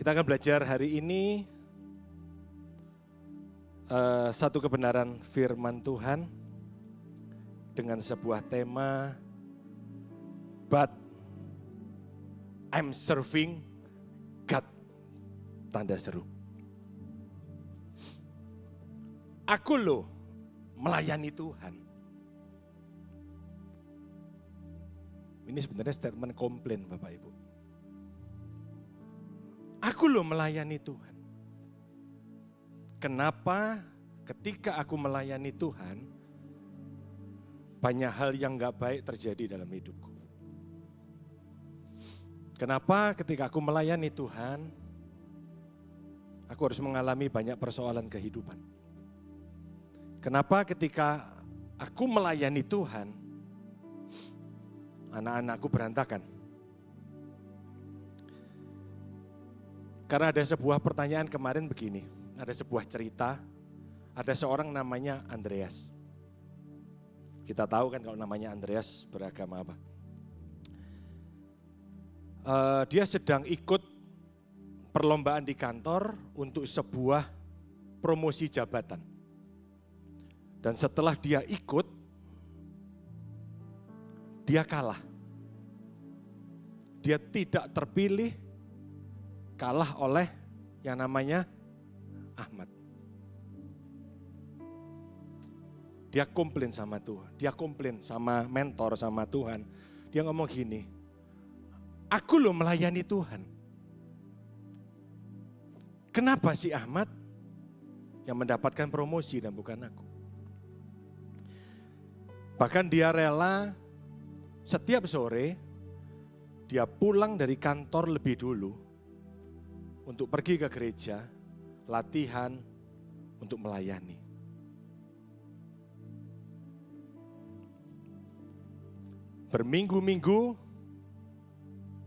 Kita akan belajar hari ini satu kebenaran firman Tuhan dengan sebuah tema, but I'm serving God, tanda seru. Aku loh melayani Tuhan. Ini sebenarnya statement komplain Bapak Ibu. Aku loh melayani Tuhan. Kenapa ketika aku melayani Tuhan, banyak hal yang gak baik terjadi dalam hidupku? Kenapa ketika aku melayani Tuhan, aku harus mengalami banyak persoalan kehidupan? Kenapa ketika aku melayani Tuhan, anak-anakku berantakan? Karena ada sebuah pertanyaan kemarin begini, ada sebuah cerita, ada seorang namanya Andreas. Kita tahu kan kalau namanya Andreas beragama apa. Dia sedang ikut perlombaan di kantor untuk sebuah promosi jabatan. Dan setelah dia ikut, dia kalah. Dia tidak terpilih, kalah oleh yang namanya Ahmad. Dia komplain sama Tuhan, dia komplain sama mentor, sama Tuhan. Dia ngomong gini, aku loh melayani Tuhan. Kenapa si Ahmad yang mendapatkan promosi dan bukan aku? Bahkan dia rela setiap sore dia pulang dari kantor lebih dulu untuk pergi ke gereja, latihan untuk melayani. Berminggu-minggu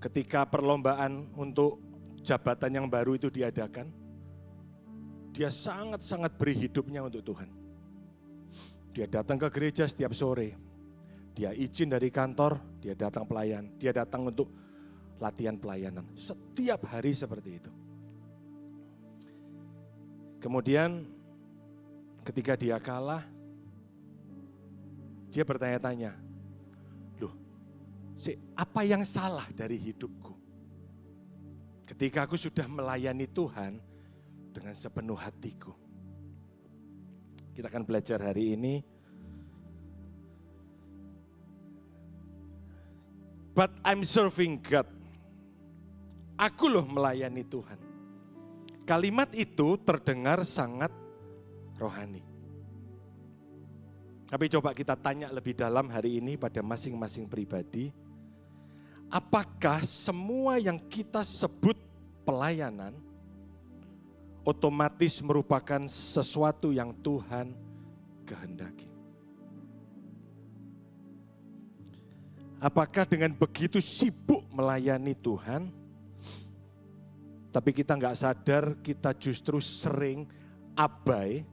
ketika perlombaan untuk jabatan yang baru itu diadakan, dia sangat-sangat beri hidupnya untuk Tuhan. Dia datang ke gereja setiap sore, dia izin dari kantor, dia datang pelayan, dia datang untuk latihan pelayanan. Setiap hari seperti itu. Kemudian ketika dia kalah, dia bertanya-tanya, loh, apa yang salah dari hidupku? Ketika aku sudah melayani Tuhan dengan sepenuh hatiku. Kita akan belajar hari ini. But I'm serving God. Aku loh melayani Tuhan. Kalimat itu terdengar sangat rohani. Tapi coba kita tanya lebih dalam hari ini pada masing-masing pribadi. Apakah semua yang kita sebut pelayanan otomatis merupakan sesuatu yang Tuhan kehendaki? Apakah dengan begitu sibuk melayani Tuhan, tapi kita nggak sadar kita justru sering abai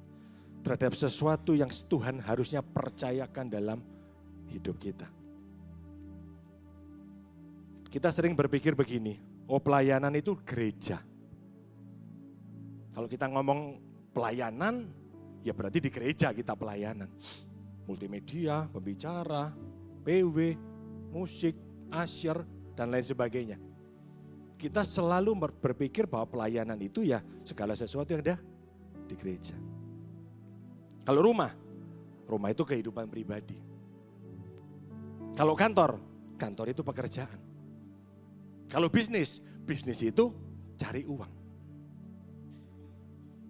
terhadap sesuatu yang Tuhan harusnya percayakan dalam hidup kita. Kita sering berpikir begini, pelayanan itu gereja. Kalau kita ngomong pelayanan, ya berarti di gereja kita pelayanan. Multimedia, pembicara, PW, musik, asyir, dan lain sebagainya. Kita selalu berpikir bahwa pelayanan itu ya segala sesuatu yang ada di gereja. Kalau rumah itu kehidupan pribadi. Kalau kantor itu pekerjaan. Kalau bisnis itu cari uang.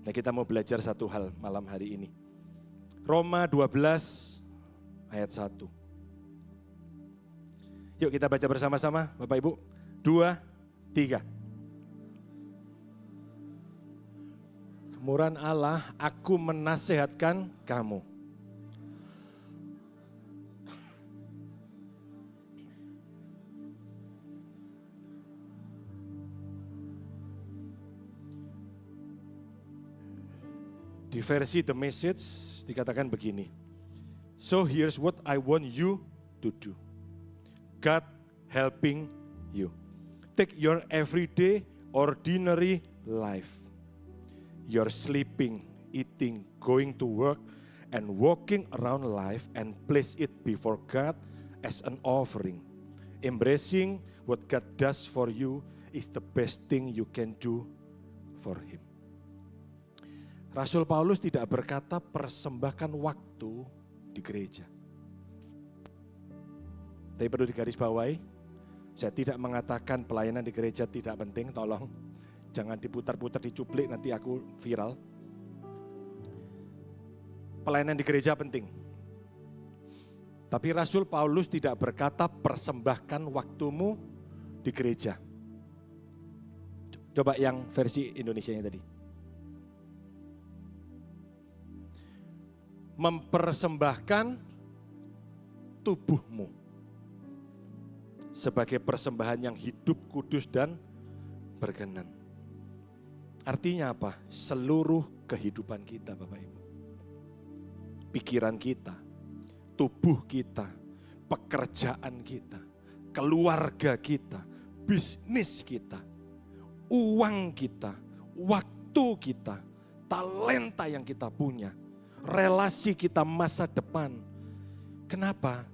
Nah, kita mau belajar satu hal malam hari ini. Roma 12 ayat 1. Yuk kita baca bersama-sama Bapak Ibu. 2, 3. Kemurahan Allah, aku menasehatkan kamu. Di versi The Message dikatakan begini. So here's what I want you to do. God helping you. Take your everyday ordinary life. You're sleeping, eating, going to work, and walking around life and place it before God as an offering. Embracing what God does for you is the best thing you can do for Him. Rasul Paulus tidak berkata persembahkan waktu di gereja. Tapi perlu digarisbawahi, saya tidak mengatakan pelayanan di gereja tidak penting, tolong. Jangan diputar-putar, dicuplik, nanti aku viral. Pelayanan di gereja penting. Tapi Rasul Paulus tidak berkata persembahkan waktumu di gereja. Coba yang versi Indonesianya tadi. Mempersembahkan tubuhmu sebagai persembahan yang hidup, kudus, dan berkenan. Artinya apa? Seluruh kehidupan kita, Bapak Ibu. Pikiran kita, tubuh kita, pekerjaan kita, keluarga kita, bisnis kita, uang kita, waktu kita, talenta yang kita punya, relasi kita masa depan. Kenapa?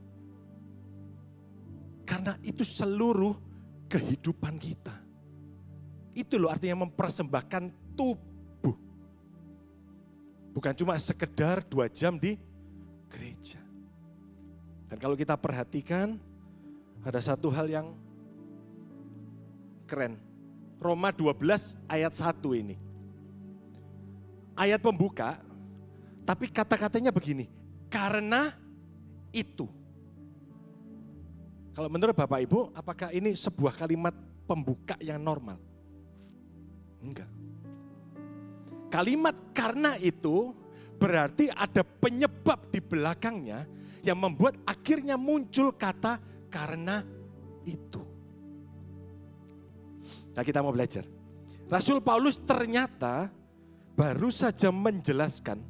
Karena itu seluruh kehidupan kita. Itu loh artinya mempersembahkan tubuh. Bukan cuma sekedar 2 jam di gereja. Dan kalau kita perhatikan, ada satu hal yang keren. Roma 12 ayat 1 ini. Ayat pembuka, tapi kata-katanya begini, karena itu. Kalau menurut Bapak Ibu, apakah ini sebuah kalimat pembuka yang normal? Enggak. Kalimat karena itu berarti ada penyebab di belakangnya yang membuat akhirnya muncul kata karena itu. Nah, kita mau belajar. Rasul Paulus ternyata baru saja menjelaskan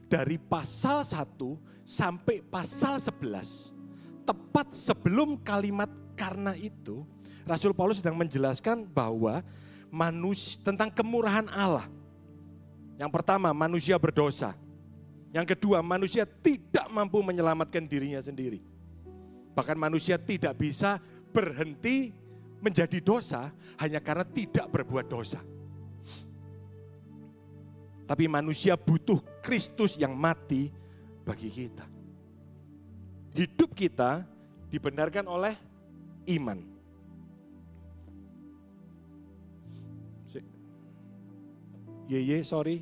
dari pasal 1 sampai pasal 11. Tepat sebelum kalimat karena itu, Rasul Paulus sedang menjelaskan bahwa tentang kemurahan Allah. Yang pertama, manusia berdosa. Yang kedua, manusia tidak mampu menyelamatkan dirinya sendiri. Bahkan manusia tidak bisa berhenti menjadi dosa hanya karena tidak berbuat dosa. Tapi manusia butuh Kristus yang mati bagi kita. Hidup kita dibenarkan oleh iman. Sorry,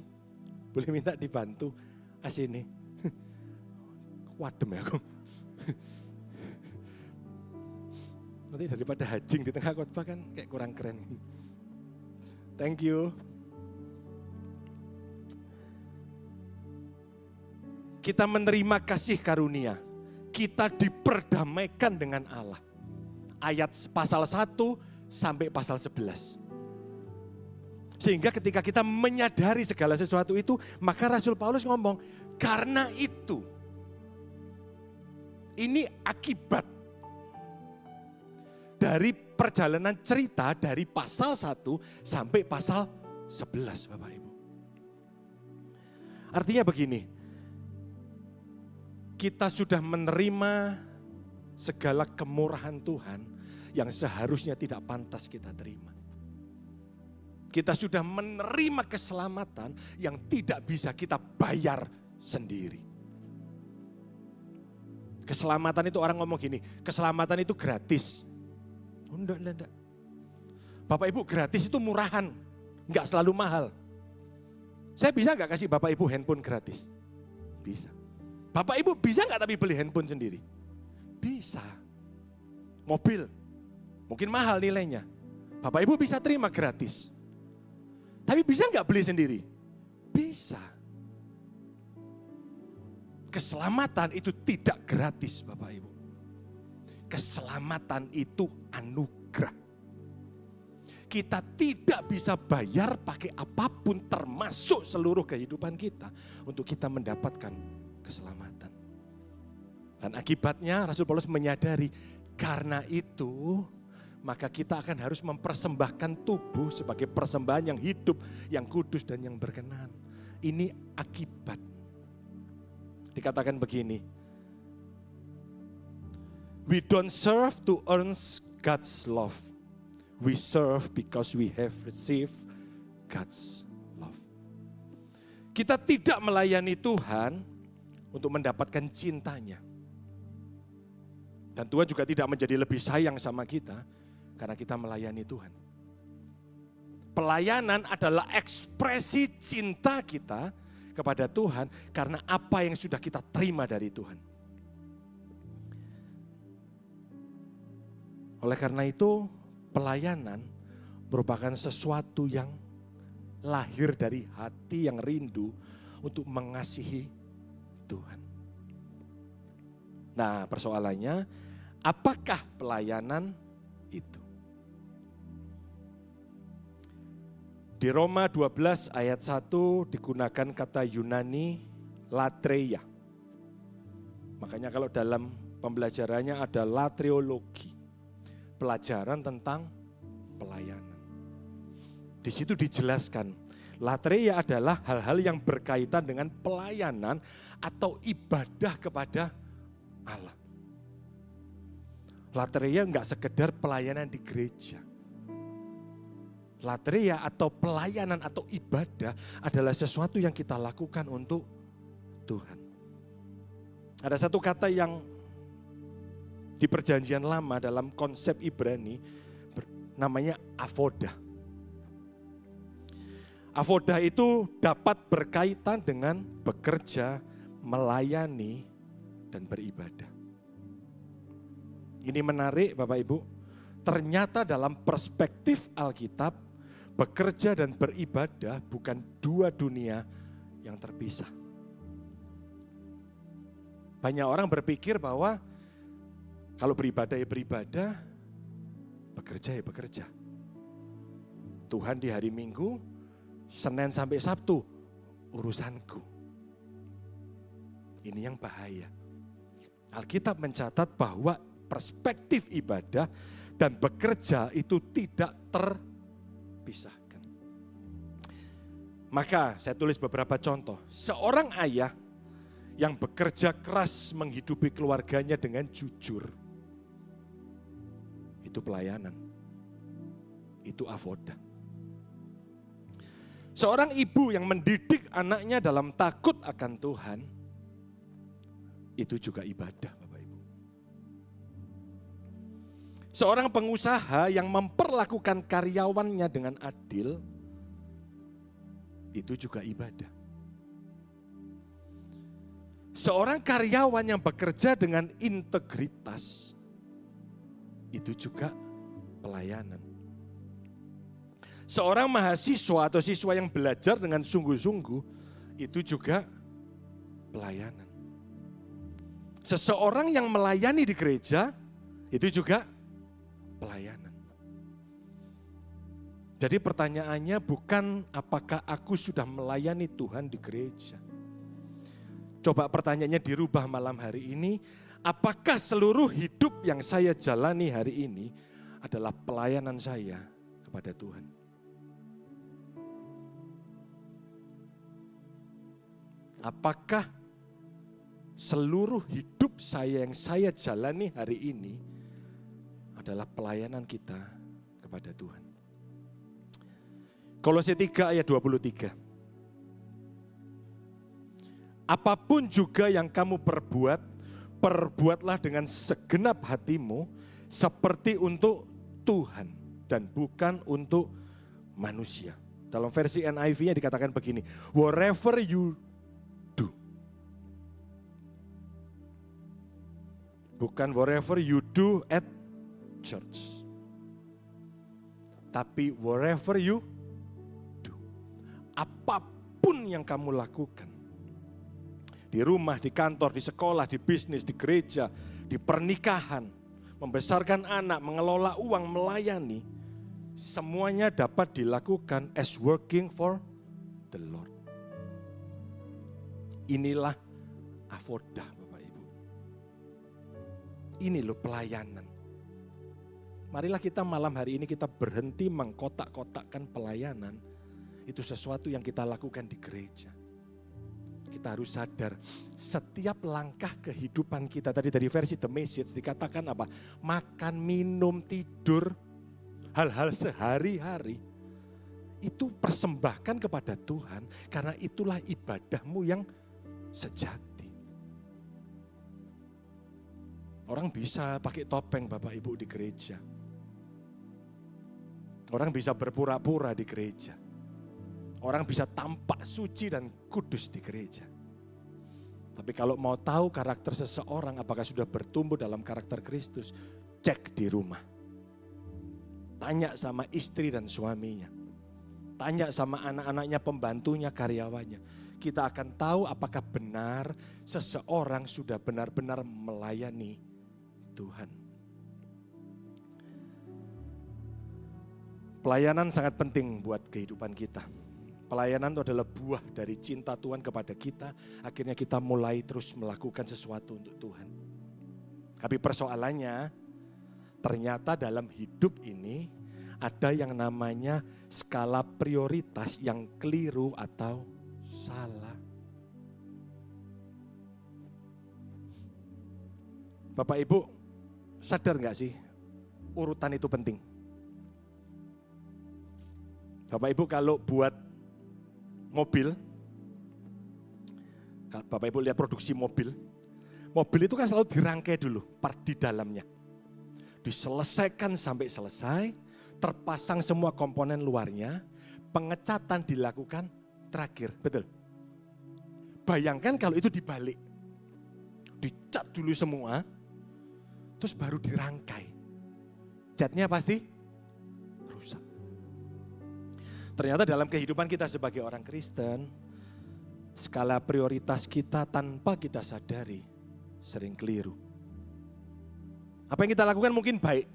boleh minta dibantu sini. Wadem ya aku. Nanti daripada hajing di tengah khotbah kan kayak kurang keren. Thank you. Kita menerima kasih karunia. Kita diperdamaikan dengan Allah. Ayat pasal 1 sampai pasal 11. Sehingga ketika kita menyadari segala sesuatu itu, maka Rasul Paulus ngomong, karena itu. Ini akibat dari perjalanan cerita dari pasal 1 sampai pasal 11, Bapak Ibu. Artinya begini, kita sudah menerima segala kemurahan Tuhan yang seharusnya tidak pantas kita terima. Kita sudah menerima keselamatan yang tidak bisa kita bayar sendiri. Keselamatan itu orang ngomong gini, keselamatan itu gratis. Oh, enggak. Bapak Ibu, gratis itu murahan, enggak selalu mahal. Saya bisa enggak kasih Bapak Ibu handphone gratis? Bisa. Bapak Ibu bisa enggak tapi beli handphone sendiri? Bisa. Mobil, mungkin mahal nilainya. Bapak Ibu bisa terima gratis. Tapi bisa enggak beli sendiri? Bisa. Keselamatan itu tidak gratis, Bapak Ibu. Keselamatan itu anugerah. Kita tidak bisa bayar pakai apapun termasuk seluruh kehidupan kita untuk kita mendapatkan keselamatan. Dan akibatnya Rasul Paulus menyadari karena itu maka kita akan harus mempersembahkan tubuh sebagai persembahan yang hidup, yang kudus dan yang berkenan. Ini akibat. Dikatakan begini, we don't serve to earn God's love. We serve because we have received God's love. Kita tidak melayani Tuhan untuk mendapatkan cintanya. Dan Tuhan juga tidak menjadi lebih sayang sama kita karena kita melayani Tuhan. Pelayanan adalah ekspresi cinta kita kepada Tuhan karena apa yang sudah kita terima dari Tuhan. Oleh karena itu, pelayanan merupakan sesuatu yang lahir dari hati yang rindu untuk mengasihi Tuhan. Nah, persoalannya, apakah pelayanan itu? Di Roma 12 ayat 1 digunakan kata Yunani latreia. Makanya kalau dalam pembelajarannya ada latreologi, pelajaran tentang pelayanan. Di situ dijelaskan, latreia adalah hal-hal yang berkaitan dengan pelayanan atau ibadah kepada Allah. Latreia enggak sekedar pelayanan di gereja. Latreia atau pelayanan atau ibadah adalah sesuatu yang kita lakukan untuk Tuhan. Ada satu kata yang di perjanjian lama dalam konsep Ibrani namanya avoda. Avoda itu dapat berkaitan dengan bekerja, melayani, dan beribadah. Ini menarik Bapak Ibu, ternyata dalam perspektif Alkitab, bekerja dan beribadah bukan dua dunia yang terpisah. Banyak orang berpikir bahwa kalau beribadah ya beribadah, bekerja ya bekerja. Tuhan di hari Minggu, Senin sampai Sabtu, urusanku. Ini yang bahaya. Alkitab mencatat bahwa perspektif ibadah dan bekerja itu tidak terpisahkan. Maka saya tulis beberapa contoh. Seorang ayah yang bekerja keras menghidupi keluarganya dengan jujur, itu pelayanan. Itu avoda. Seorang ibu yang mendidik anaknya dalam takut akan Tuhan, itu juga ibadah Bapak Ibu. Seorang pengusaha yang memperlakukan karyawannya dengan adil, itu juga ibadah. Seorang karyawan yang bekerja dengan integritas, itu juga pelayanan. Seorang mahasiswa atau siswa yang belajar dengan sungguh-sungguh, itu juga pelayanan. Seseorang yang melayani di gereja, itu juga pelayanan. Jadi pertanyaannya bukan apakah aku sudah melayani Tuhan di gereja. Coba pertanyaannya dirubah malam hari ini, apakah seluruh hidup yang saya jalani hari ini adalah pelayanan saya kepada Tuhan? Apakah seluruh hidup saya yang saya jalani hari ini adalah pelayanan kita kepada Tuhan? Kolose 3 ayat 23. Apapun juga yang kamu perbuat, perbuatlah dengan segenap hatimu seperti untuk Tuhan dan bukan untuk manusia. Dalam versi NIV-nya dikatakan begini, whatever you do. Bukan whatever you do at church. Tapi wherever you do. Apapun yang kamu lakukan. Di rumah, di kantor, di sekolah, di bisnis, di gereja, di pernikahan, membesarkan anak, mengelola uang, melayani, semuanya dapat dilakukan as working for the Lord. Inilah avoda Bapak Ibu. Ini loh pelayanan. marilah kita malam hari ini kita berhenti mengkotak-kotakkan pelayanan. Itu sesuatu yang kita lakukan di gereja. Kita harus sadar setiap langkah kehidupan kita, tadi dari versi The Message dikatakan apa? Makan, minum, tidur, hal-hal sehari-hari itu persembahkan kepada Tuhan, karena itulah ibadahmu yang sejati. Orang bisa pakai topeng Bapak Ibu di gereja. Orang bisa berpura-pura di gereja. Orang bisa tampak suci dan kudus di gereja. Tapi kalau mau tahu karakter seseorang apakah sudah bertumbuh dalam karakter Kristus, cek di rumah. Tanya sama istri dan suaminya. Tanya sama anak-anaknya, pembantunya, karyawannya. Kita akan tahu apakah benar seseorang sudah benar-benar melayani Tuhan. Pelayanan sangat penting buat kehidupan kita. Pelayanan itu adalah buah dari cinta Tuhan kepada kita. Akhirnya kita mulai terus melakukan sesuatu untuk Tuhan. Tapi persoalannya, ternyata dalam hidup ini ada yang namanya skala prioritas yang keliru atau salah. Bapak Ibu, sadar gak sih urutan itu penting? Bapak Ibu kalau buat mobil, Bapak Ibu lihat produksi mobil itu kan selalu dirangkai dulu part di dalamnya. Diselesaikan sampai selesai, terpasang semua komponen luarnya, pengecatan dilakukan terakhir, betul? Bayangkan kalau itu dibalik, dicat dulu semua, terus baru dirangkai. Catnya pasti rusak. Ternyata dalam kehidupan kita sebagai orang Kristen, skala prioritas kita tanpa kita sadari sering keliru. Apa yang kita lakukan mungkin baik,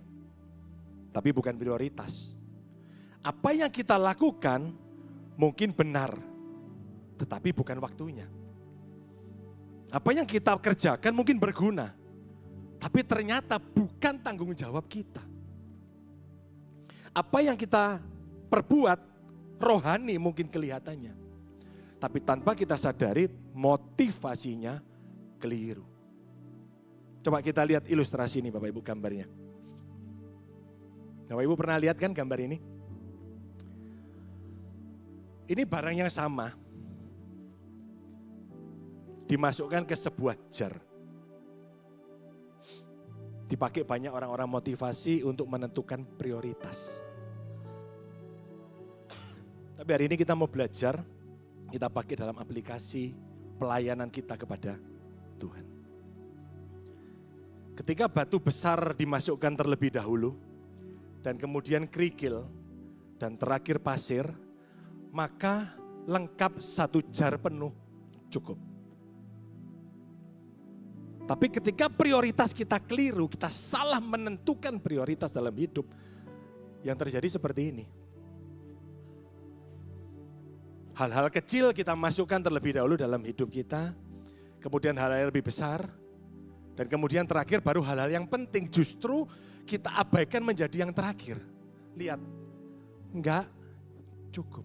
tapi bukan prioritas. Apa yang kita lakukan mungkin benar, tetapi bukan waktunya. Apa yang kita kerjakan mungkin berguna, tapi ternyata bukan tanggung jawab kita. Apa yang kita perbuat rohani mungkin kelihatannya, tapi tanpa kita sadari motivasinya keliru. Coba kita lihat ilustrasi ini Bapak Ibu, gambarnya. Bapak Ibu pernah lihat kan gambar ini? Ini barang yang sama, dimasukkan ke sebuah jar. Dipakai banyak orang-orang motivasi untuk menentukan prioritas. Tapi hari ini kita mau belajar, kita pakai dalam aplikasi pelayanan kita kepada Tuhan. Ketika batu besar dimasukkan terlebih dahulu, dan kemudian kerikil, dan terakhir pasir, maka lengkap satu jar penuh cukup. Tapi ketika prioritas kita keliru, kita salah menentukan prioritas dalam hidup, yang terjadi seperti ini. Hal-hal kecil kita masukkan terlebih dahulu dalam hidup kita, kemudian hal-hal lebih besar, dan kemudian terakhir baru hal-hal yang penting justru kita abaikan menjadi yang terakhir. Lihat, enggak cukup.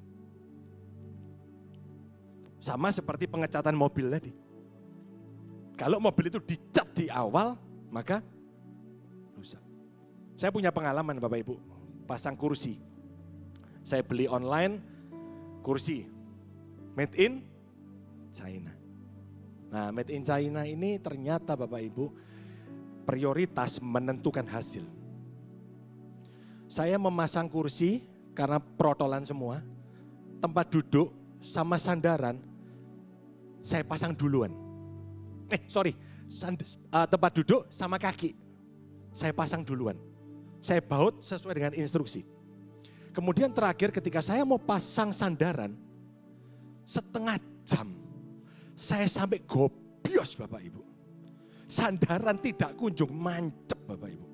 Sama seperti pengecatan mobil tadi. Kalau mobil itu dicat di awal, maka rusak. Saya punya pengalaman Bapak Ibu, pasang kursi. Saya beli online kursi, made in China. Nah, made in China ini ternyata Bapak Ibu, prioritas menentukan hasil. Saya memasang kursi karena protolan semua, tempat duduk sama sandaran, saya pasang duluan. Tempat duduk sama kaki, saya pasang duluan. Saya baut sesuai dengan instruksi. Kemudian terakhir ketika saya mau pasang sandaran, setengah jam, saya sampai gobios Bapak Ibu. Sandaran tidak kunjung mancep Bapak Ibu.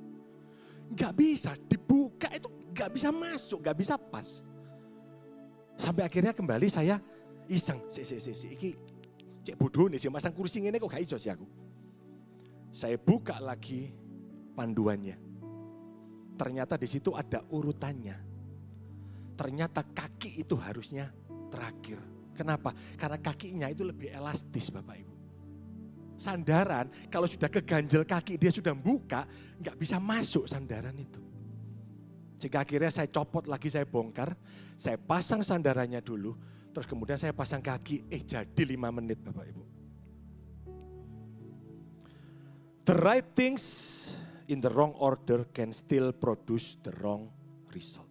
Gak bisa dibuka, itu gak bisa masuk, gak bisa pas. Sampai akhirnya kembali saya iseng, iki cek bodoh nih sih masang kursi ini kok gak iso sih aku. Saya buka lagi panduannya. ternyata di situ ada urutannya. Ternyata kaki itu harusnya terakhir. Kenapa? Karena kakinya itu lebih elastis Bapak Ibu. Sandaran kalau sudah keganjel kaki dia sudah buka, nggak bisa masuk sandaran itu. Jika akhirnya saya copot lagi, saya bongkar, saya pasang sandarannya dulu, terus kemudian saya pasang kaki, jadi 5 menit Bapak Ibu. The right things in the wrong order can still produce the wrong result.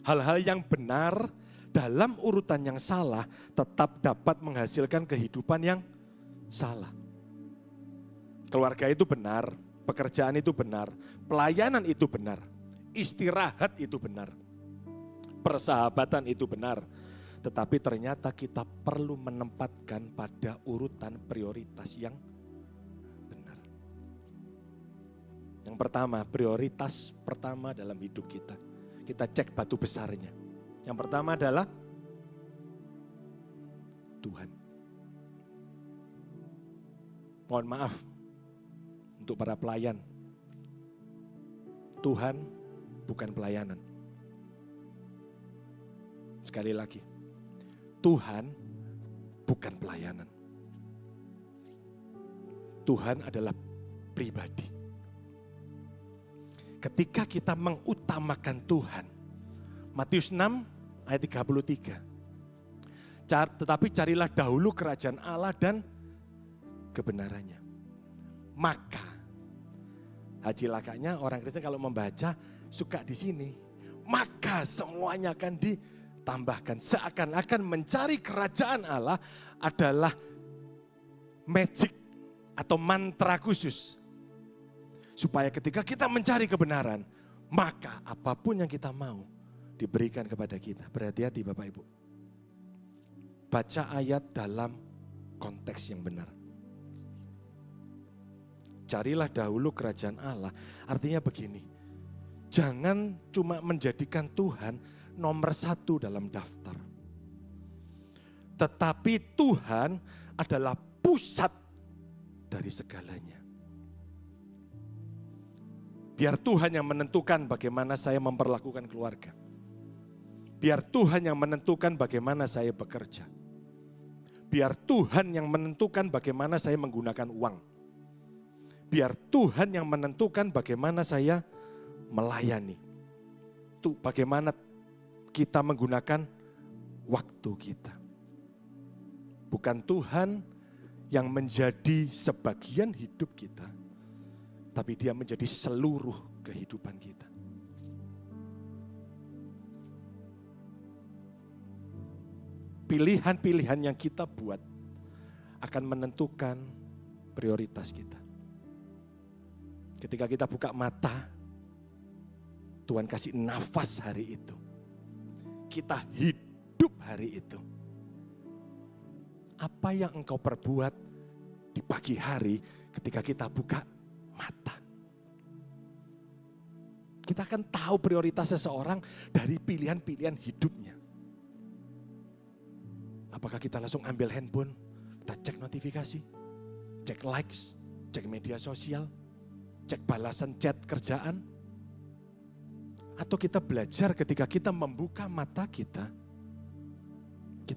Hal-hal yang benar dalam urutan yang salah tetap dapat menghasilkan kehidupan yang salah. Keluarga itu benar, pekerjaan itu benar, pelayanan itu benar, istirahat itu benar, persahabatan itu benar. Tetapi ternyata kita perlu menempatkan pada urutan prioritas yang benar. Yang pertama, prioritas pertama dalam hidup kita. Kita cek batu besarnya. Yang pertama adalah Tuhan. Mohon maaf untuk para pelayan. Tuhan bukan pelayanan. Sekali lagi, Tuhan bukan pelayanan. Tuhan adalah pribadi. Ketika kita mengutamakan Tuhan, Matius 6 ayat 33. Tetapi carilah dahulu kerajaan Allah dan kebenarannya. Maka, haji lakanya orang Kristen kalau membaca suka di sini. Maka semuanya akan ditambahkan. Seakan-akan mencari kerajaan Allah adalah magic atau mantra khusus. Supaya ketika kita mencari kebenaran, maka apapun yang kita mau diberikan kepada kita. Berhati-hati Bapak Ibu. Baca ayat dalam konteks yang benar. Carilah dahulu kerajaan Allah. Artinya begini, jangan cuma menjadikan Tuhan nomor 1 dalam daftar. Tetapi Tuhan adalah pusat dari segalanya. Biar Tuhan yang menentukan bagaimana saya memperlakukan keluarga. Biar Tuhan yang menentukan bagaimana saya bekerja. Biar Tuhan yang menentukan bagaimana saya menggunakan uang. Biar Tuhan yang menentukan bagaimana saya melayani. Tuh, bagaimana kita menggunakan waktu kita. Bukan Tuhan yang menjadi sebagian hidup kita, tapi Dia menjadi seluruh kehidupan kita. Pilihan-pilihan yang kita buat akan menentukan prioritas kita. Ketika kita buka mata, Tuhan kasih nafas hari itu. Kita hidup hari itu. Apa yang engkau perbuat di pagi hari ketika kita buka mata? Kita akan tahu prioritas seseorang dari pilihan-pilihan hidupnya. Apakah kita langsung ambil handphone, kita cek notifikasi, cek likes, cek media sosial, cek balasan chat kerjaan? Atau kita belajar ketika kita membuka mata kita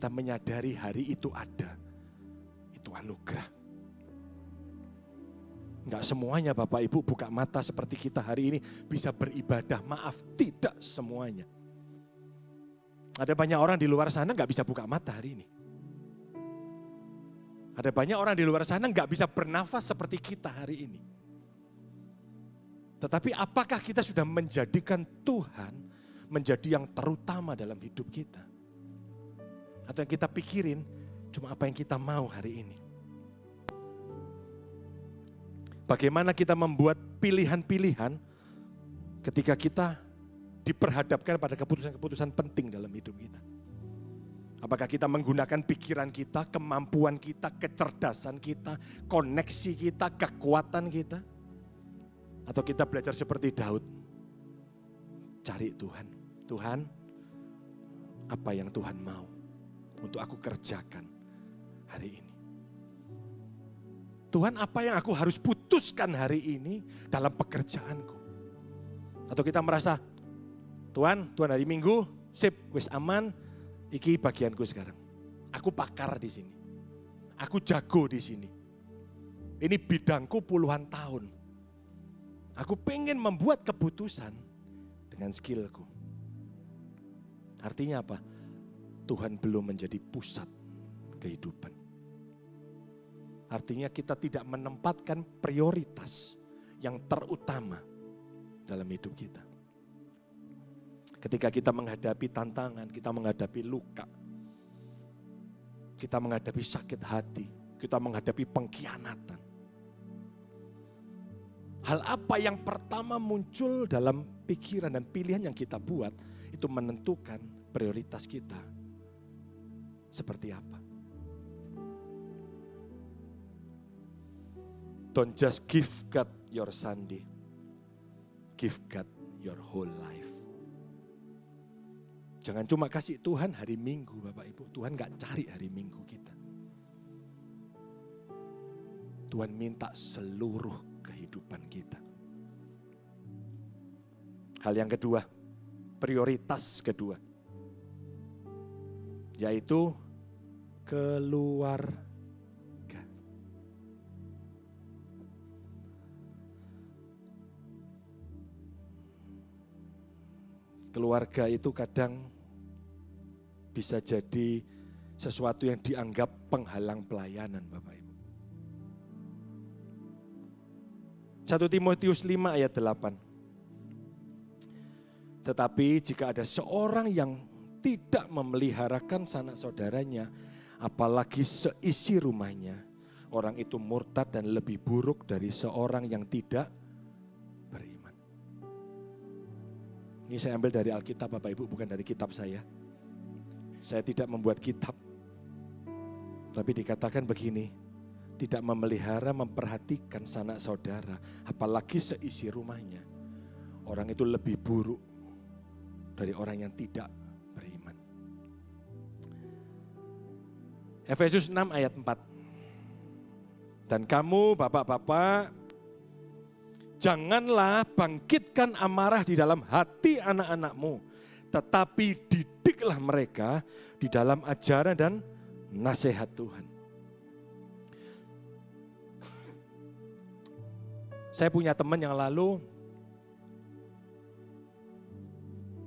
menyadari hari itu ada. Itu anugerah. Enggak semuanya Bapak Ibu buka mata seperti kita hari ini bisa beribadah. Maaf, tidak semuanya. Ada banyak orang di luar sana enggak bisa buka mata hari ini. Ada banyak orang di luar sana enggak bisa bernafas seperti kita hari ini. Tetapi apakah kita sudah menjadikan Tuhan menjadi yang terutama dalam hidup kita? Atau yang kita pikirin cuma apa yang kita mau hari ini? Bagaimana kita membuat pilihan-pilihan ketika kita diperhadapkan pada keputusan-keputusan penting dalam hidup kita? Apakah kita menggunakan pikiran kita, kemampuan kita, kecerdasan kita, koneksi kita, kekuatan kita? Atau kita belajar seperti Daud, cari Tuhan. Tuhan, apa yang Tuhan mau untuk aku kerjakan hari ini? Tuhan, apa yang aku harus putuskan hari ini dalam pekerjaanku? Atau kita merasa, Tuhan hari Minggu, sip, wis aman, iki bagianku sekarang. Aku pakar di sini. Aku jago di sini. Ini bidangku puluhan tahun. Aku pengen membuat keputusan dengan skillku. Artinya apa? Tuhan belum menjadi pusat kehidupan. Artinya kita tidak menempatkan prioritas yang terutama dalam hidup kita. Ketika kita menghadapi tantangan, kita menghadapi luka, kita menghadapi sakit hati, kita menghadapi pengkhianatan. Hal apa yang pertama muncul dalam pikiran dan pilihan yang kita buat, itu menentukan prioritas kita seperti apa. Don't just give God your Sunday, give God your whole life. Jangan cuma kasih Tuhan hari Minggu, Bapak Ibu. Tuhan gak cari hari Minggu kita. Tuhan minta seluruh kehidupan kita. Hal yang kedua, prioritas kedua, yaitu keluarga. Keluarga itu kadang bisa jadi sesuatu yang dianggap penghalang pelayanan, Bapak Ibu. 1 Timotius 5 ayat 8. Tetapi jika ada seorang yang tidak memeliharakan sanak saudaranya, apalagi seisi rumahnya, orang itu murtad dan lebih buruk dari seorang yang tidak beriman. Ini saya ambil dari Alkitab, Bapak Ibu, bukan dari kitab saya. Saya tidak membuat kitab. Tapi dikatakan begini, tidak memelihara, memperhatikan sanak saudara, apalagi seisi rumahnya, orang itu lebih buruk dari orang yang tidak beriman. Efesus 6 ayat 4. Dan kamu bapak-bapak, janganlah bangkitkan amarah di dalam hati anak-anakmu, tetapi didiklah mereka di dalam ajaran dan nasihat Tuhan. Saya punya teman yang lalu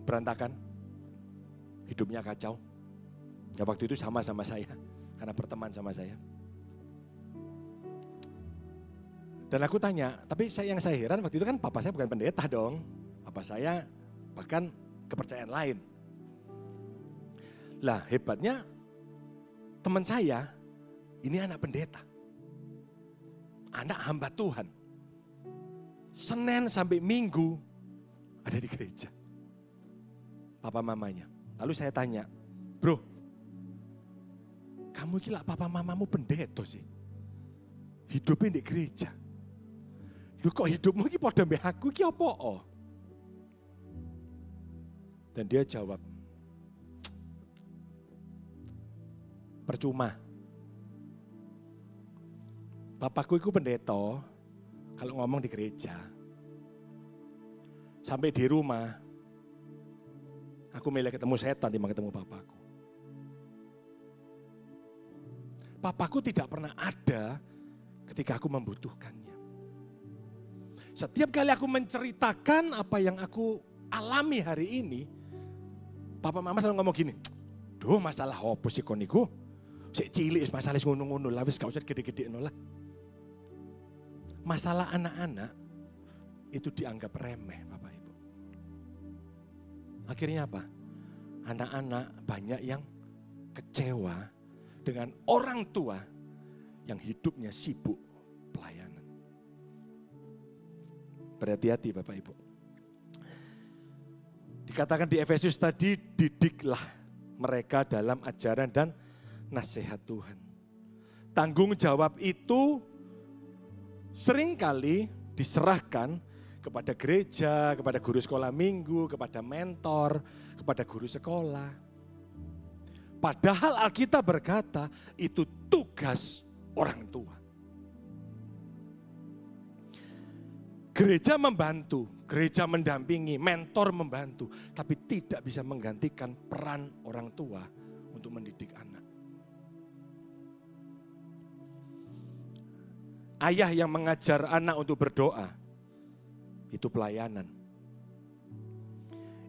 berantakan, hidupnya kacau. Ya waktu itu sama-sama saya, karena berteman sama saya. Dan aku tanya, tapi yang saya heran waktu itu kan papa saya bukan pendeta dong. Papa saya bahkan kepercayaan lain. Lah hebatnya teman saya ini anak pendeta. Anak hamba Tuhan. Senin sampai Minggu ada di gereja. Papa mamanya. Lalu saya tanya, bro, kamu gila papa mamamu pendeta sih? Hidupnya di gereja. Lu kok hidupmu ini pada mbak aku ini apa? Dan dia jawab, percuma. Papaku itu pendeta, kalau ngomong di gereja. Sampai di rumah, aku milih ketemu setan dibanding ketemu papaku. Papaku tidak pernah ada ketika aku membutuhkannya. Setiap kali aku menceritakan apa yang aku alami hari ini, papa mama selalu ngomong gini, duh masalah apa sih kon niku? Sik cilik masalah ngono-ngono lah, wis gak usah gede-gede lah. Masalah anak-anak itu dianggap remeh, Bapak Ibu. Akhirnya apa? Anak-anak banyak yang kecewa dengan orang tua yang hidupnya sibuk pelayanan. Berhati-hati Bapak Ibu. Dikatakan di Efesus tadi, didiklah mereka dalam ajaran dan nasihat Tuhan. Tanggung jawab itu seringkali diserahkan kepada gereja, kepada guru sekolah minggu, kepada mentor, kepada guru sekolah. Padahal Alkitab berkata itu tugas orang tua. Gereja membantu, gereja mendampingi, mentor membantu, tapi tidak bisa menggantikan peran orang tua untuk mendidik anak. Ayah yang mengajar anak untuk berdoa, itu pelayanan.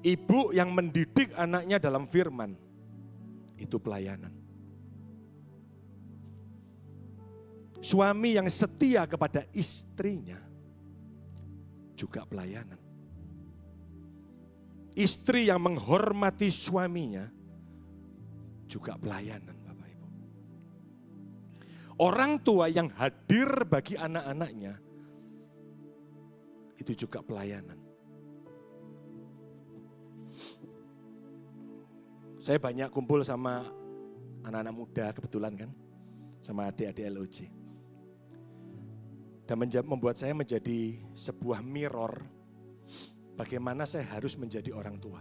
Ibu yang mendidik anaknya dalam firman, itu pelayanan. Suami yang setia kepada istrinya, juga pelayanan. Istri yang menghormati suaminya, juga pelayanan. Orang tua yang hadir bagi anak-anaknya, itu juga pelayanan. Saya banyak kumpul sama anak-anak muda kebetulan kan, sama adik-adik LOJ. Dan membuat saya menjadi sebuah mirror bagaimana saya harus menjadi orang tua.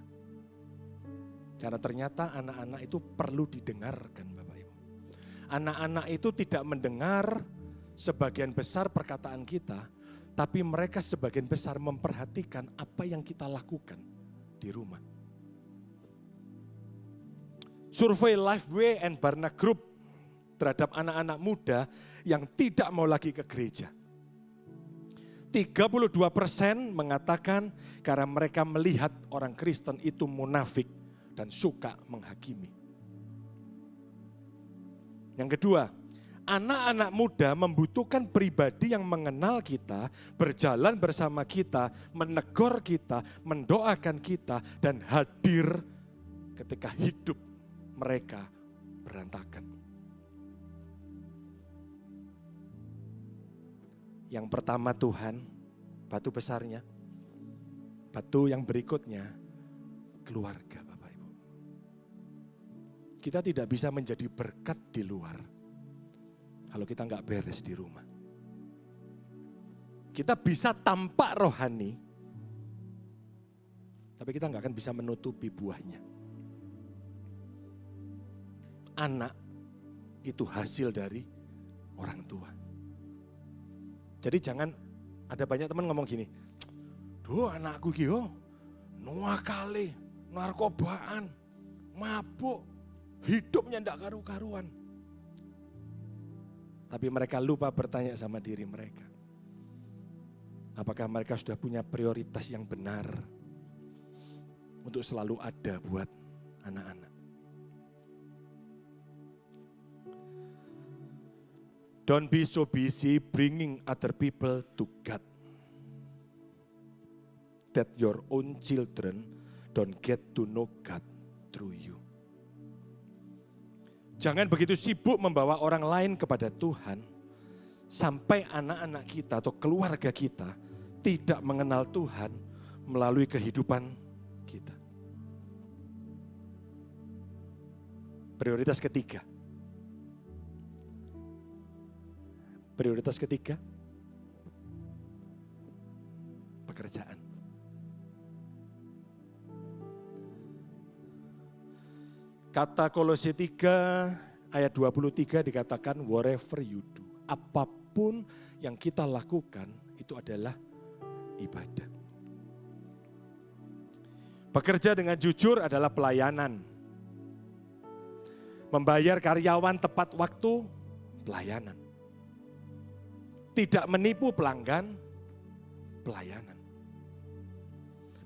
Karena ternyata anak-anak itu perlu didengarkan, Bapak Ibu. Anak-anak itu tidak mendengar sebagian besar perkataan kita, tapi mereka sebagian besar memperhatikan apa yang kita lakukan di rumah. Survei Lifeway and Barna Group terhadap anak-anak muda yang tidak mau lagi ke gereja. 32% mengatakan karena mereka melihat orang Kristen itu munafik dan suka menghakimi. Yang kedua, anak-anak muda membutuhkan pribadi yang mengenal kita, berjalan bersama kita, menegur kita, mendoakan kita, dan hadir ketika hidup mereka berantakan. Yang pertama Tuhan, batu besarnya. Batu yang berikutnya, keluarga. Kita tidak bisa menjadi berkat di luar kalau kita nggak beres di rumah. Kita bisa tampak rohani, tapi kita nggak akan bisa menutupi buahnya. Anak itu hasil dari orang tua. Jadi jangan, ada banyak teman ngomong gini, duh anakku gitu, nuakali, narkobaan, mabuk, hidupnya tidak karu-karuan. Tapi mereka lupa bertanya sama diri mereka. Apakah mereka sudah punya prioritas yang benar untuk selalu ada buat anak-anak. Don't be so busy bringing other people to God that your own children don't get to know God through you. Jangan begitu sibuk membawa orang lain kepada Tuhan, sampai anak-anak kita atau keluarga kita tidak mengenal Tuhan melalui kehidupan kita. Prioritas ketiga. Prioritas ketiga, pekerjaan. Kata Kolose 3 ayat 23 dikatakan whatever you do. Apapun yang kita lakukan itu adalah ibadah. Bekerja dengan jujur adalah pelayanan. Membayar karyawan tepat waktu, pelayanan. Tidak menipu pelanggan, pelayanan.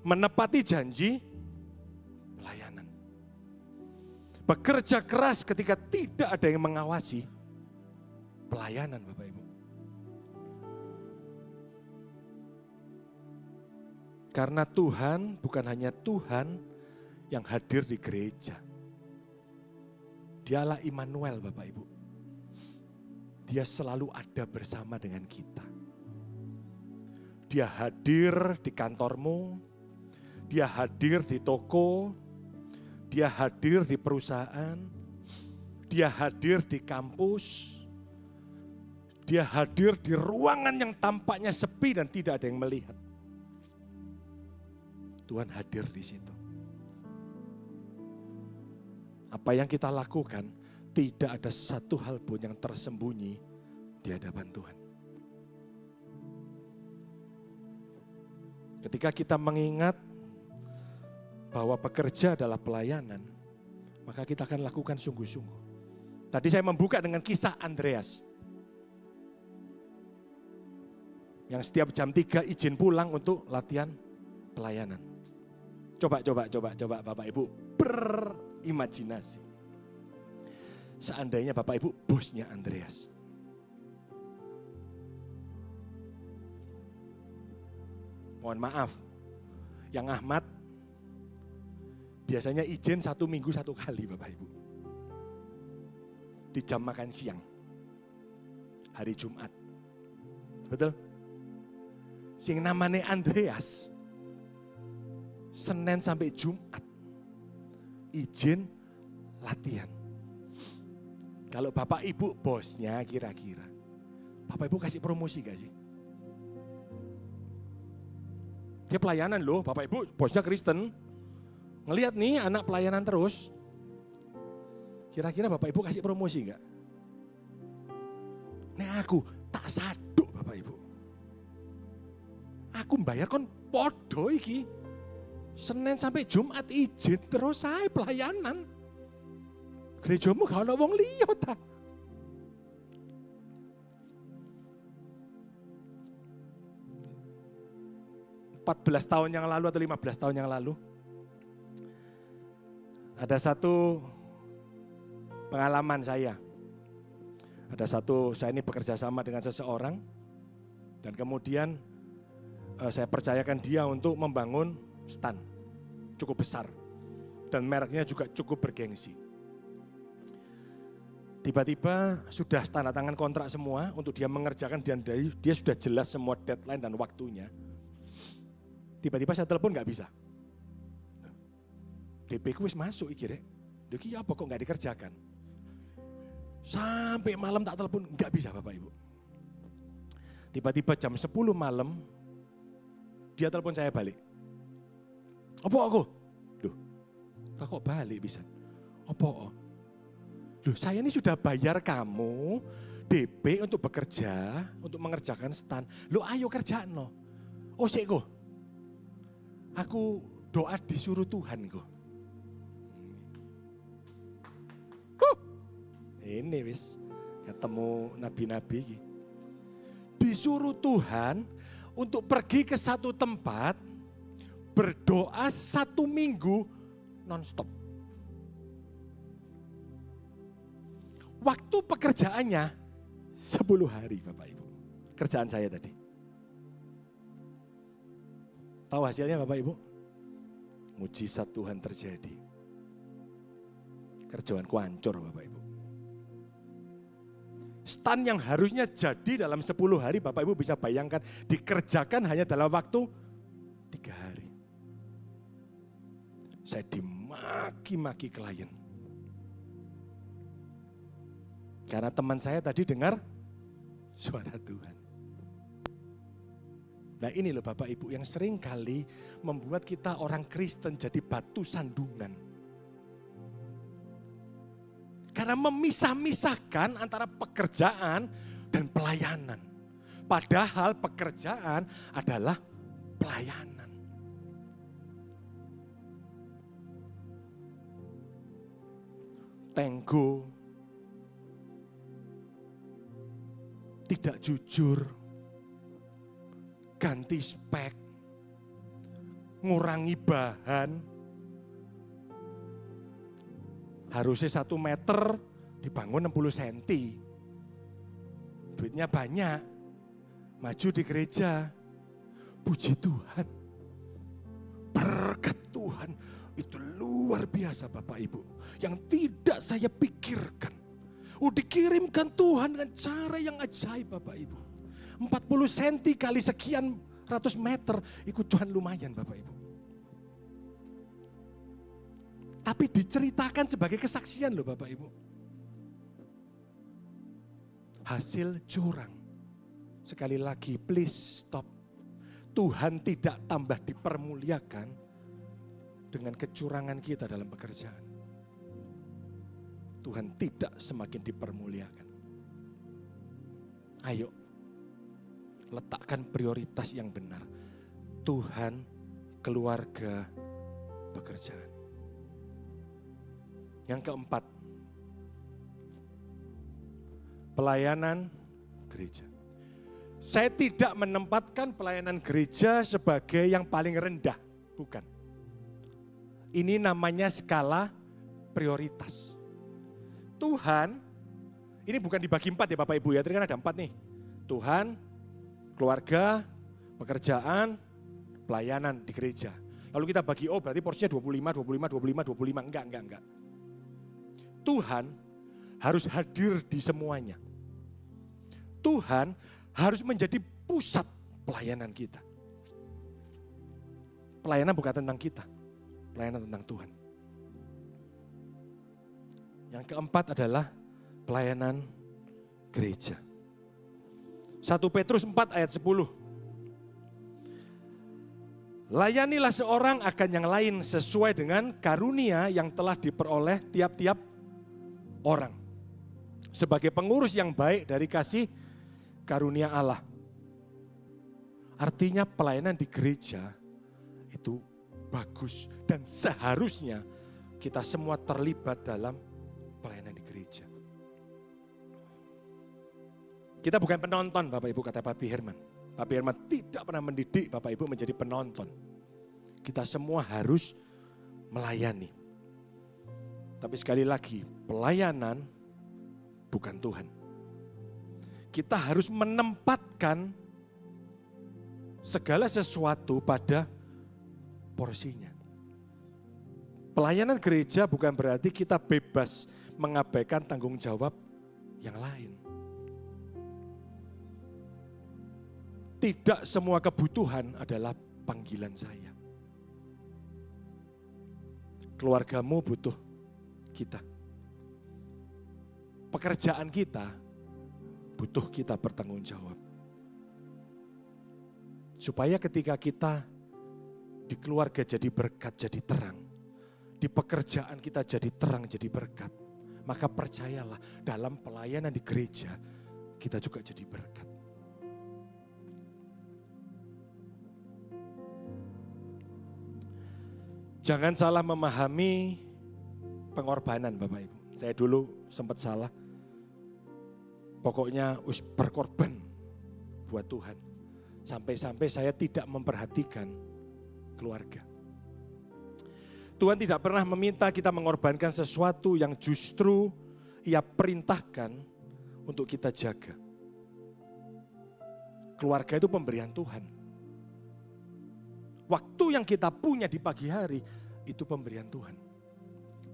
Menepati janji, pelayanan. Bekerja keras ketika tidak ada yang mengawasi, pelayanan Bapak Ibu. Karena Tuhan bukan hanya Tuhan yang hadir di gereja. Dialah Immanuel Bapak Ibu. Dia selalu ada bersama dengan kita. Dia hadir di kantormu, dia hadir di toko, dia hadir di perusahaan, dia hadir di kampus, dia hadir di ruangan yang tampaknya sepi dan tidak ada yang melihat. Tuhan hadir di situ. Apa yang kita lakukan, tidak ada satu hal pun yang tersembunyi di hadapan Tuhan. Ketika kita mengingat bahwa bekerja adalah pelayanan, maka kita akan lakukan sungguh-sungguh. Tadi saya membuka dengan kisah Andreas. Yang setiap jam 3 izin pulang untuk latihan pelayanan. Coba Bapak Ibu berimajinasi. Seandainya Bapak Ibu bosnya Andreas. Mohon maaf, yang Ahmad biasanya izin 1 minggu 1 kali Bapak Ibu. Di jam makan siang, hari Jumat. Betul? Sing namanya Andreas, Senin sampai Jumat, izin latihan. Kalau Bapak Ibu bosnya kira-kira, Bapak Ibu kasih promosi gak sih? Dia pelayanan loh, Bapak Ibu bosnya Kristen. Ngelihat nih anak pelayanan terus. Kira-kira Bapak Ibu kasih promosi enggak? Nek aku tak saduk Bapak Ibu. Aku bayar kon podo iki. Senin sampai Jumat izin terus saya pelayanan. Gerejamu gak ada wong liya ta? ...14 tahun yang lalu atau 15 tahun yang lalu, ada satu pengalaman saya. Saya ini bekerja sama dengan seseorang, dan kemudian saya percayakan dia untuk membangun stan cukup besar, dan mereknya juga cukup bergengsi. Tiba-tiba sudah tanda tangan kontrak semua untuk dia mengerjakan, dan dia sudah jelas semua deadline dan waktunya. Tiba-tiba saya telepon nggak bisa. DP ku wis masuk iki rek. Iki apa kok nggak dikerjakan? Sampai malam tak telepon nggak bisa Bapak Ibu. Tiba-tiba jam 10 malam dia telepon saya balik. Apa aku? Loh, kok balik bisa? Apa? Loh, saya ini sudah bayar kamu DP untuk bekerja, untuk mengerjakan stan. Loh, ayo kerjaan no. Oh sik kok. Aku doa disuruh Tuhan kok. Ini wis ketemu nabi-nabi iki. Disuruh Tuhan untuk pergi ke satu tempat berdoa 1 minggu non-stop. Waktu pekerjaannya 10 hari Bapak Ibu. Kerjaan saya tadi. Tahu hasilnya Bapak Ibu? Mujizat Tuhan terjadi. Kerjaanku hancur Bapak Ibu. Stan yang harusnya jadi dalam 10 hari, Bapak Ibu bisa bayangkan dikerjakan hanya dalam waktu 3 hari. Saya dimaki-maki klien. Karena teman saya tadi dengar suara Tuhan. Nah ini loh Bapak Ibu yang sering kali membuat kita orang Kristen jadi batu sandungan. Karena memisah-misahkan antara pekerjaan dan pelayanan. Padahal pekerjaan adalah pelayanan. Tenggo, tidak jujur, ganti spek, ngurangi bahan, harusnya 1 meter dibangun 60 cm. Duitnya banyak, maju di gereja, puji Tuhan. Berkat Tuhan itu luar biasa Bapak Ibu, yang tidak saya pikirkan. Dikirimkan Tuhan dengan cara yang ajaib Bapak Ibu. 40 cm kali sekian ratus meter, ikut Tuhan lumayan Bapak Ibu. Tapi diceritakan sebagai kesaksian loh Bapak Ibu. Hasil curang. Sekali lagi please stop. Tuhan tidak tambah dipermuliakan dengan kecurangan kita dalam pekerjaan. Tuhan tidak semakin dipermuliakan. Ayo, letakkan prioritas yang benar. Tuhan, keluarga, pekerjaan. Yang keempat, pelayanan gereja. Saya tidak menempatkan pelayanan gereja sebagai yang paling rendah, bukan. Ini namanya skala prioritas. Tuhan, ini bukan dibagi 4 ya Bapak Ibu ya, tadi kan ada 4 nih. Tuhan, keluarga, pekerjaan, pelayanan di gereja. Lalu kita bagi, oh berarti porsinya 25. Enggak. Tuhan harus hadir di semuanya. Tuhan harus menjadi pusat pelayanan kita. Pelayanan bukan tentang kita, pelayanan tentang Tuhan. Yang keempat adalah pelayanan gereja. 1 Petrus 4 ayat 10. Layanilah seorang akan yang lain sesuai dengan karunia yang telah diperoleh tiap-tiap orang. Sebagai pengurus yang baik dari kasih karunia Allah. Artinya pelayanan di gereja itu bagus dan seharusnya kita semua terlibat dalam pelayanan di gereja. Kita bukan penonton Bapak Ibu, kata Pak Herman. Pak Herman tidak pernah mendidik Bapak Ibu menjadi penonton. Kita semua harus melayani. Tapi sekali lagi, pelayanan bukan Tuhan. Kita harus menempatkan segala sesuatu pada porsinya. Pelayanan gereja bukan berarti kita bebas mengabaikan tanggung jawab yang lain. Tidak semua kebutuhan adalah panggilan saya. Keluargamu butuh kita. Pekerjaan kita butuh kita bertanggung jawab. Supaya ketika kita di keluarga jadi berkat, jadi terang. Di pekerjaan kita jadi terang, jadi berkat. Maka percayalah dalam pelayanan di gereja kita juga jadi berkat. Jangan salah memahami pengorbanan Bapak Ibu. Saya dulu sempat salah. Pokoknya berkorban buat Tuhan. Sampai-sampai saya tidak memperhatikan keluarga. Tuhan tidak pernah meminta kita mengorbankan sesuatu yang justru Ia perintahkan untuk kita jaga. Keluarga itu pemberian Tuhan. Waktu yang kita punya di pagi hari itu pemberian Tuhan.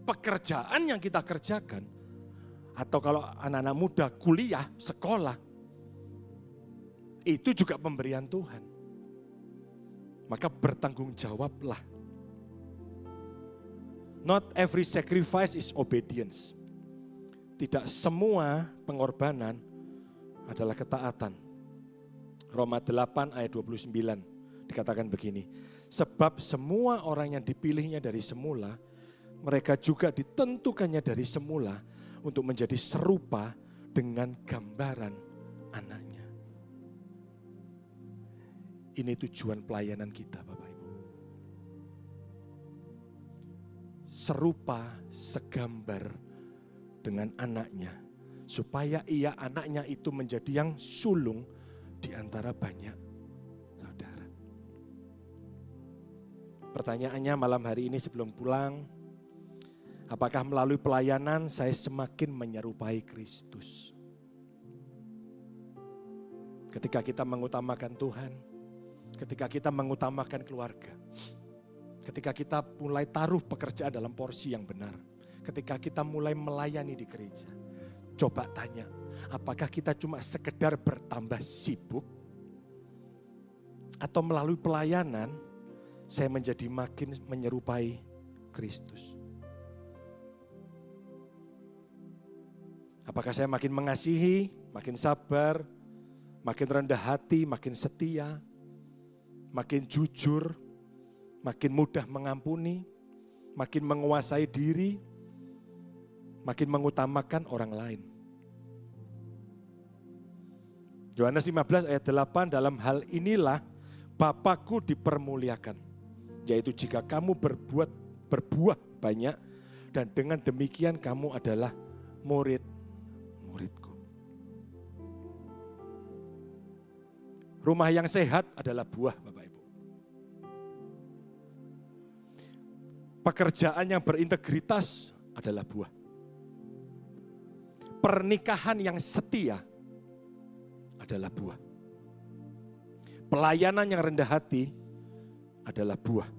Pekerjaan yang kita kerjakan, atau kalau anak-anak muda kuliah, sekolah, itu juga pemberian Tuhan. Maka bertanggung jawablah. Not every sacrifice is obedience. Tidak semua pengorbanan adalah ketaatan. Roma 8 ayat 29 dikatakan begini. Sebab semua orang yang dipilihnya dari semula, mereka juga ditentukannya dari semula untuk menjadi serupa dengan gambaran anaknya. Ini tujuan pelayanan kita Bapak Ibu. Serupa, segambar dengan anaknya. Supaya anaknya itu menjadi yang sulung di antara banyak saudara. Pertanyaannya malam hari ini sebelum pulang, apakah melalui pelayanan saya semakin menyerupai Kristus? Ketika kita mengutamakan Tuhan, ketika kita mengutamakan keluarga, ketika kita mulai taruh pekerjaan dalam porsi yang benar, ketika kita mulai melayani di gereja, coba tanya, apakah kita cuma sekedar bertambah sibuk? Atau melalui pelayanan, saya menjadi makin menyerupai Kristus? Apakah saya makin mengasihi, makin sabar, makin rendah hati, makin setia, makin jujur, makin mudah mengampuni, makin menguasai diri, makin mengutamakan orang lain? Yohanes 15 ayat 8, dalam hal inilah Bapakku dipermuliakan, yaitu jika kamu berbuah banyak, dan dengan demikian kamu adalah murid-muridku. Rumah yang sehat adalah buah, Bapak Ibu. Pekerjaan yang berintegritas adalah buah. Pernikahan yang setia adalah buah. Pelayanan yang rendah hati adalah buah.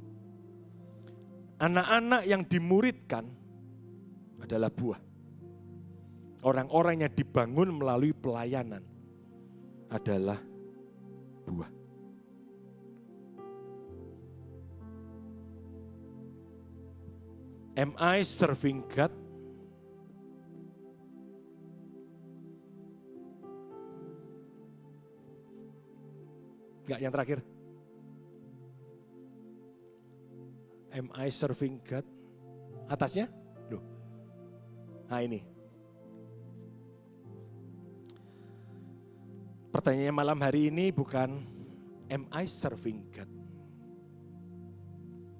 Anak-anak yang dimuridkan adalah buah. Orang-orang yang dibangun melalui pelayanan adalah buah. Am I serving God? Enggak, yang terakhir. Am I serving God? Atasnya? Loh. Nah ini. Pertanyaannya malam hari ini bukan am I serving God?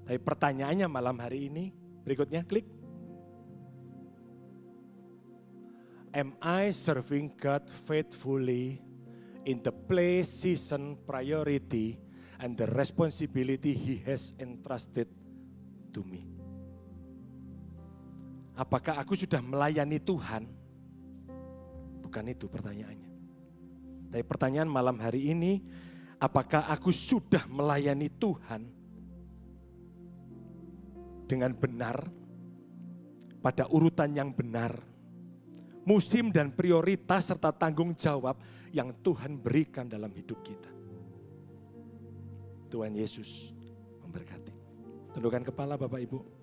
Tapi pertanyaannya malam hari ini, berikutnya klik. Am I serving God faithfully in the place, season, priority, and the responsibility He has entrusted to me? Apakah aku sudah melayani Tuhan? Bukan itu pertanyaannya. Tapi pertanyaan malam hari ini, apakah aku sudah melayani Tuhan dengan benar, pada urutan yang benar, musim dan prioritas serta tanggung jawab yang Tuhan berikan dalam hidup kita. Tuhan Yesus memberkati. Tundukkan kepala Bapak Ibu.